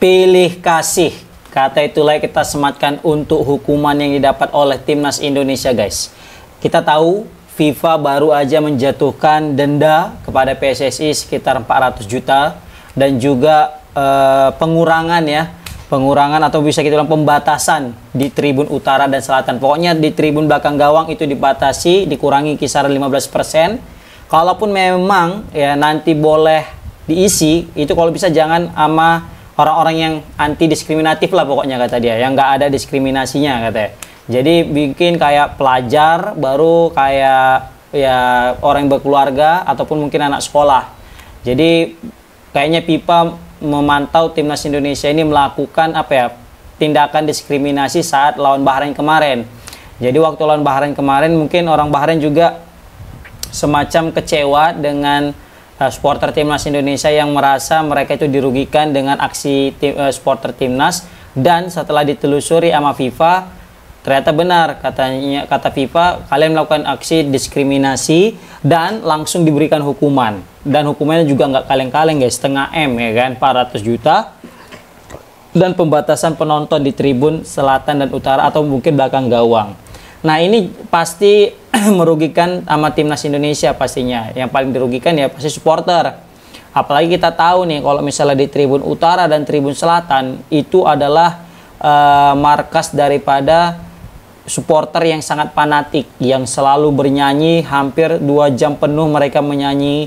Pilih kasih. Kata itulah kita sematkan untuk hukuman yang didapat oleh Timnas Indonesia, guys. Kita tahu FIFA baru aja menjatuhkan denda kepada PSSI sekitar 400 juta dan juga pengurangan atau bisa kita bilang pembatasan di tribun utara dan selatan. Pokoknya di tribun belakang gawang itu dibatasi, dikurangi kisaran 15%. Kalaupun memang ya nanti boleh diisi, itu kalau bisa jangan sama orang-orang yang anti diskriminatif lah pokoknya kata dia, yang nggak ada diskriminasinya katanya. Jadi bikin kayak pelajar, baru kayak ya orang yang berkeluarga ataupun mungkin anak sekolah. Jadi kayaknya FIFA memantau Timnas Indonesia ini melakukan tindakan diskriminasi saat lawan Bahrain kemarin. Jadi waktu lawan Bahrain kemarin mungkin orang Bahrain juga semacam kecewa dengan supporter Timnas Indonesia yang merasa mereka itu dirugikan dengan aksi supporter Timnas, dan setelah ditelusuri sama FIFA ternyata benar kata FIFA, kalian melakukan aksi diskriminasi dan langsung diberikan hukuman, dan hukumannya juga nggak kaleng-kaleng guys, setengah M ya kan, 400 juta dan pembatasan penonton di tribun selatan dan utara atau mungkin belakang gawang. Nah ini pasti merugikan sama Timnas Indonesia pastinya. Yang paling dirugikan ya pasti supporter. Apalagi kita tahu nih kalau misalnya di tribun utara dan tribun selatan itu adalah markas daripada supporter yang sangat fanatik, yang selalu bernyanyi hampir 2 jam penuh mereka menyanyi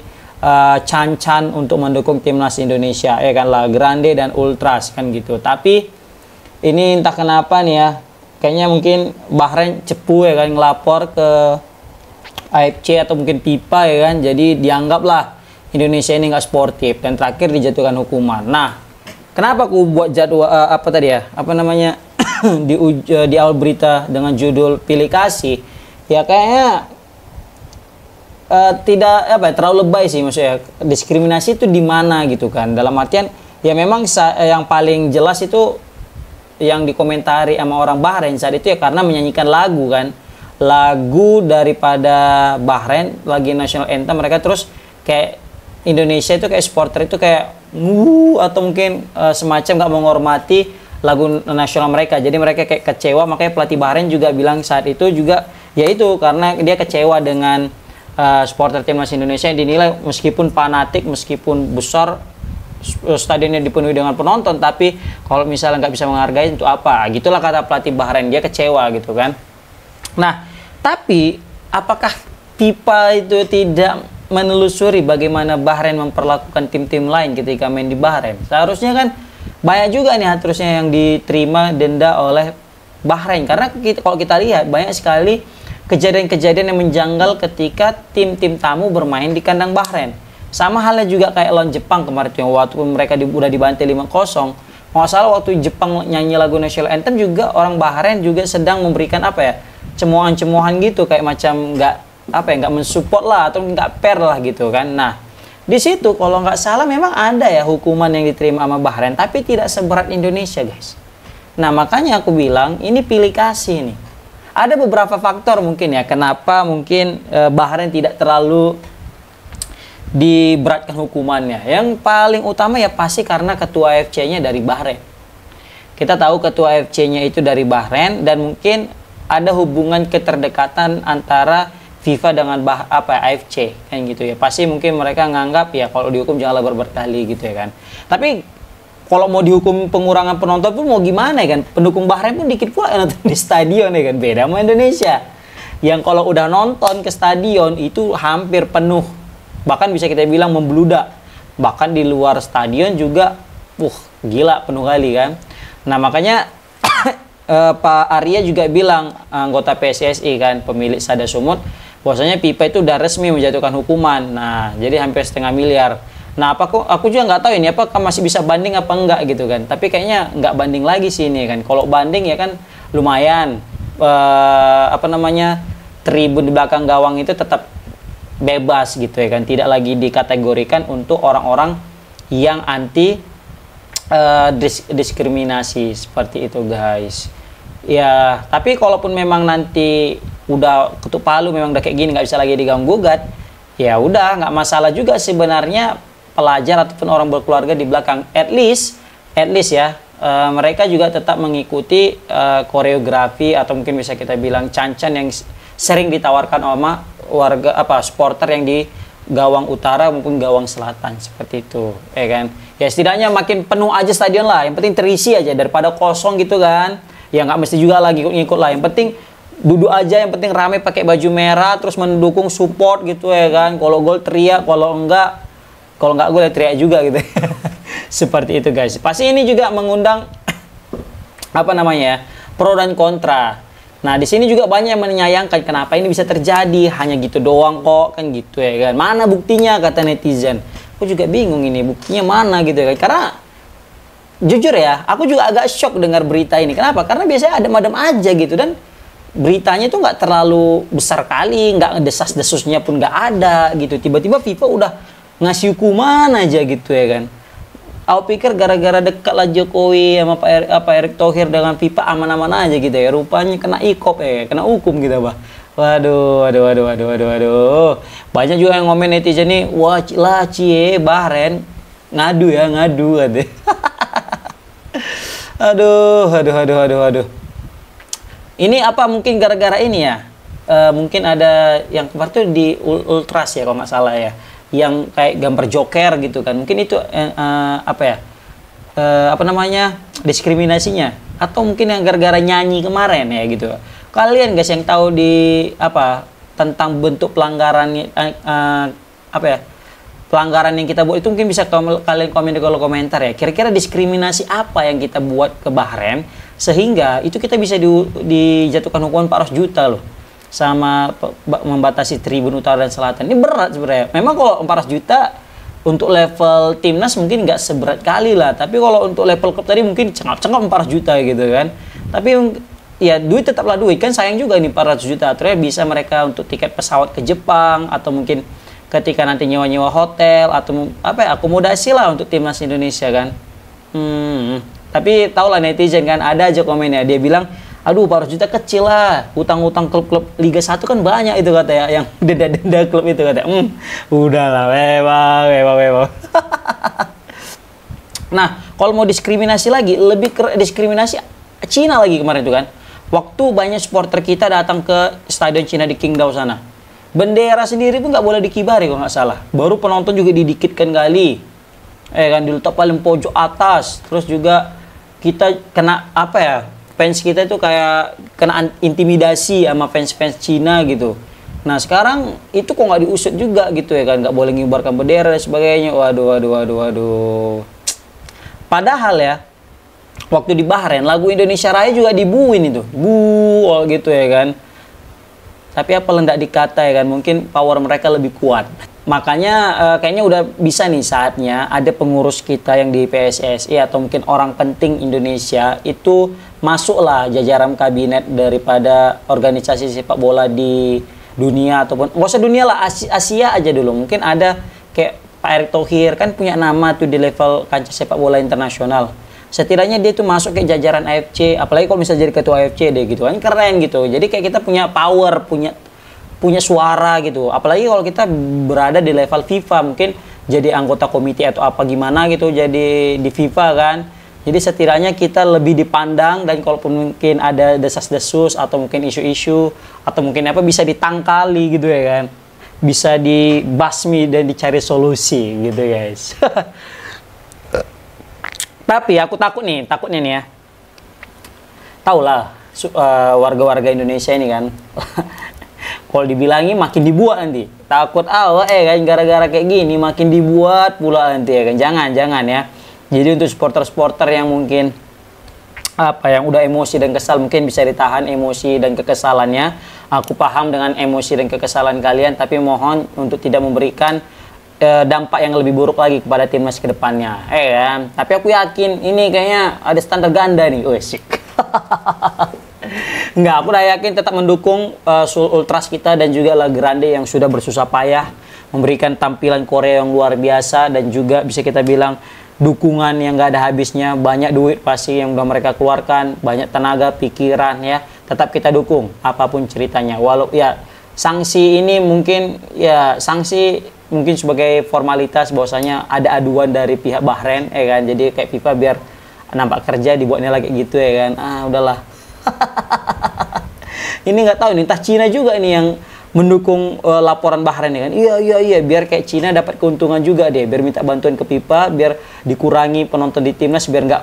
can-can untuk mendukung Timnas Indonesia, ya kan, La Grande dan Ultras kan gitu. Tapi ini entah kenapa nih ya, kayaknya mungkin Bahrain cepu ya kan, ngelapor ke AFC atau mungkin FIFA ya kan, jadi dianggaplah Indonesia ini nggak sportif dan terakhir dijatuhkan hukuman. Nah, kenapa aku buat jadwal di awal berita dengan judul pilih kasih? Ya kayaknya tidak terlalu lebay sih, maksudnya diskriminasi itu di mana gitu kan. Dalam artian ya memang yang paling jelas itu yang dikomentari sama orang Bahrain saat itu ya karena menyanyikan lagu kan, lagu daripada Bahrain, lagi national anthem mereka, terus kayak Indonesia itu kayak supporter itu kayak atau mungkin semacam nggak menghormati lagu nasional mereka, jadi mereka kayak kecewa. Makanya pelatih Bahrain juga bilang saat itu juga yaitu karena dia kecewa dengan supporter Timnas Indonesia yang dinilai meskipun fanatik, meskipun besar stadionnya dipenuhi dengan penonton, tapi kalau misalnya nggak bisa menghargai untuk apa, gitulah kata pelatih Bahrain, dia kecewa gitu kan. Nah tapi apakah FIFA itu tidak menelusuri bagaimana Bahrain memperlakukan tim-tim lain ketika main di Bahrain? Seharusnya kan banyak juga nih harusnya yang diterima denda oleh Bahrain, karena kalau kita lihat banyak sekali kejadian-kejadian yang menjanggal ketika tim-tim tamu bermain di kandang Bahrain. Sama halnya juga kayak lawan Jepang kemarin yang waktu mereka udah dibantai 5-0. Nggak salah waktu Jepang nyanyi lagu national anthem juga orang Bahrain juga sedang memberikan cemohan-cemohan gitu, kayak macam nggak mensupport lah atau nggak fair lah gitu kan. Nah di situ kalau nggak salah memang ada ya hukuman yang diterima sama Bahrain, tapi tidak seberat Indonesia guys. Nah makanya aku bilang ini pilih kasih nih. Ada beberapa faktor mungkin ya kenapa mungkin Bahrain tidak terlalu diberatkan hukumannya. Yang paling utama ya pasti karena ketua AFC-nya dari Bahrain. Kita tahu ketua AFC-nya itu dari Bahrain, dan mungkin ada hubungan keterdekatan antara FIFA dengan AFC kan gitu ya. Pasti mungkin mereka nganggap ya kalau dihukum janganlah berkali gitu ya kan. Tapi kalau mau dihukum pengurangan penonton pun mau gimana ya kan? Pendukung Bahrain pun dikit pula nonton di stadion ya kan. Beda sama Indonesia yang kalau udah nonton ke stadion itu hampir penuh. Bahkan bisa kita bilang membludak. Bahkan di luar stadion juga gila penuh kali kan. Nah makanya Pak Arya juga bilang, anggota PSSI kan, pemilik Sada Sumut, bahwasanya FIFA itu udah resmi menjatuhkan hukuman. Nah jadi hampir 500 miliar. Nah aku juga nggak tahu ini apakah masih bisa banding apa enggak gitu kan. Tapi kayaknya nggak banding lagi sih ini kan. Kalau banding ya kan lumayan tribun di belakang gawang itu tetap bebas gitu ya kan, tidak lagi dikategorikan untuk orang-orang yang anti diskriminasi seperti itu guys. Ya tapi kalaupun memang nanti udah ketuk palu, memang udah kayak gini nggak bisa lagi diganggu gugat, ya udah nggak masalah juga sebenarnya pelajar ataupun orang berkeluarga di belakang. At least at least ya mereka juga tetap mengikuti koreografi atau mungkin bisa kita bilang cancan yang sering ditawarkan sama warga supporter yang di gawang utara maupun gawang selatan seperti itu, ya kan? Ya setidaknya makin penuh aja stadion lah, yang penting terisi aja daripada kosong gitu kan. Ya nggak mesti juga lagi ikut-ikut lah, yang penting duduk aja, yang penting rame pakai baju merah terus mendukung support gitu ya kan. Kalau gol teriak, kalau enggak gol ya teriak juga gitu. Seperti itu guys. Pasti ini juga mengundang pro dan kontra. Nah, di sini juga banyak yang menyayangkan kenapa ini bisa terjadi, hanya gitu doang kok, kan gitu ya kan. Mana buktinya kata netizen. Aku juga bingung ini buktinya mana gitu ya kan. Karena jujur ya, aku juga agak shock dengar berita ini. Kenapa? Karena biasanya adem-adem aja gitu dan beritanya itu nggak terlalu besar kali, nggak desas-desusnya pun nggak ada gitu. Tiba-tiba FIFA udah ngasih hukuman aja gitu ya kan. Aku pikir gara-gara dekat lah Jokowi sama Pak Erick Thohir dengan FIFA aman-aman aja gitu ya. Rupanya kena ikop ya, kena hukum gitu bah. Waduh. Banyak juga yang ngomen netizen nih, wah lah cie Bahrain ngadu katanya. Aduh. Ini apa mungkin gara-gara ini ya? Mungkin ada yang kemarin tuh di Ultras ya kalau nggak salah ya. Yang kayak gambar joker gitu kan, mungkin itu diskriminasinya, atau mungkin yang gara-gara nyanyi kemarin ya gitu. Kalian guys yang tahu di tentang bentuk pelanggaran pelanggaran yang kita buat itu mungkin bisa kalian komen di kolom komentar ya. Kira-kira diskriminasi apa yang kita buat ke Bahrain sehingga itu kita bisa dijatuhkan hukuman 400 juta loh, sama membatasi tribun utara dan selatan. Ini berat sebenarnya. Memang kalau 400 juta untuk level timnas mungkin nggak seberat kali lah. Tapi kalau untuk level klub tadi mungkin cengap-cengap 400 juta gitu kan. Tapi ya duit tetaplah duit kan, sayang juga nih 400 juta. Terus bisa mereka untuk tiket pesawat ke Jepang, atau mungkin ketika nanti nyewa-nyewa hotel atau akomodasi lah untuk timnas Indonesia kan. Tapi tau lah netizen kan, ada aja komennya dia bilang, aduh 400 juta kecil lah, utang-utang klub-klub Liga 1 kan banyak itu kata ya, yang denda-denda klub itu kata. Udahlah, wewang. Nah, kalau mau diskriminasi lagi, lebih ke diskriminasi Cina lagi kemarin itu kan. Waktu banyak supporter kita datang ke stadion Cina di Qingdao sana, bendera sendiri pun nggak boleh dikibari kalau nggak salah. Baru penonton juga didikitkan kali, kan diletak paling pojok atas. Terus juga kita kena fans kita itu kayak kena intimidasi sama fans-fans Cina gitu. Nah sekarang itu kok nggak diusut juga gitu ya kan, nggak boleh ngibarkan bendera dan sebagainya. Waduh. Padahal ya waktu di Bahrain lagu Indonesia Raya juga dibuin itu, gitu ya kan. Tapi apa lendak dikata ya kan, mungkin power mereka lebih kuat. Makanya kayaknya udah bisa nih saatnya ada pengurus kita yang di PSSI atau mungkin orang penting Indonesia itu masuklah jajaran kabinet daripada organisasi sepak bola di dunia, ataupun nggak usah dunia lah, Asia aja dulu. Mungkin ada kayak Pak Erick Thohir kan punya nama tuh di level kancah sepak bola internasional. Setidaknya dia tuh masuk ke jajaran AFC, apalagi kalau misalnya jadi ketua AFC deh gitu kan, keren gitu. Jadi kayak kita punya power, punya suara gitu. Apalagi kalau kita berada di level FIFA, mungkin jadi anggota komite atau apa gimana gitu, jadi di FIFA kan. Jadi setidaknya kita lebih dipandang, dan kalaupun mungkin ada desas-desus atau mungkin isu-isu atau mungkin apa bisa ditangkali gitu ya kan. Bisa dibasmi dan dicari solusi gitu guys. Tapi aku takutnya nih ya. Taulah warga-warga Indonesia ini kan. Kalau dibilangin makin dibuat nanti. Takut kan gara-gara kayak gini makin dibuat pula nanti ya kan. Jangan ya. Jadi untuk supporter-supporter yang mungkin yang udah emosi dan kesal, mungkin bisa ditahan emosi dan kekesalannya. Aku paham dengan emosi dan kekesalan kalian, tapi mohon untuk tidak memberikan dampak yang lebih buruk lagi kepada timnas ke depannya. Kan? Tapi aku yakin ini kayaknya ada standar ganda nih. Sik. Enggak, aku udah yakin tetap mendukung Ultras kita dan juga La Grande yang sudah bersusah payah memberikan tampilan Korea yang luar biasa, dan juga bisa kita bilang dukungan yang gak ada habisnya. Banyak duit pasti yang udah mereka keluarkan, banyak tenaga, pikiran ya. Tetap kita dukung apapun ceritanya. Walau ya sanksi ini mungkin sebagai formalitas bahwasanya ada aduan dari pihak Bahrain kan. Jadi kayak FIFA biar nampak kerja dibuatnya lagi gitu ya kan. Udahlah. Ini nggak tahu nih, entah Cina juga ini yang mendukung laporan Bahrain ya kan. Iya, biar kayak Cina dapat keuntungan juga deh, biar minta bantuan ke FIFA, biar dikurangi penonton di timnas, biar nggak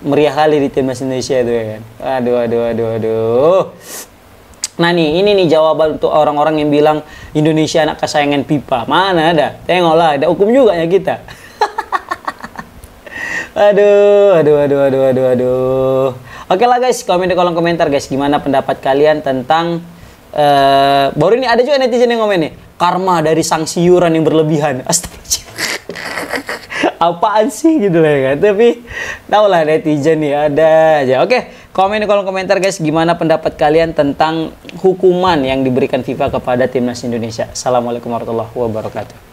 meriah kali di timnas Indonesia itu ya kan. Aduh. Nah ini nih jawaban untuk orang-orang yang bilang Indonesia anak kesayangan FIFA. Mana ada? Tengoklah, ada hukum juga ya kita. Aduh. Oke lah guys, komen di kolom komentar guys, gimana pendapat kalian tentang baru ini ada juga netizen yang komen nih, karma dari sanksi iuran yang berlebihan. Astagfirullah. Apaan sih gitu lah kan. Tapi tau lah netizen nih ada aja. Oke, komen di kolom komentar guys, gimana pendapat kalian tentang hukuman yang diberikan FIFA kepada timnas Indonesia. Assalamualaikum warahmatullahi wabarakatuh.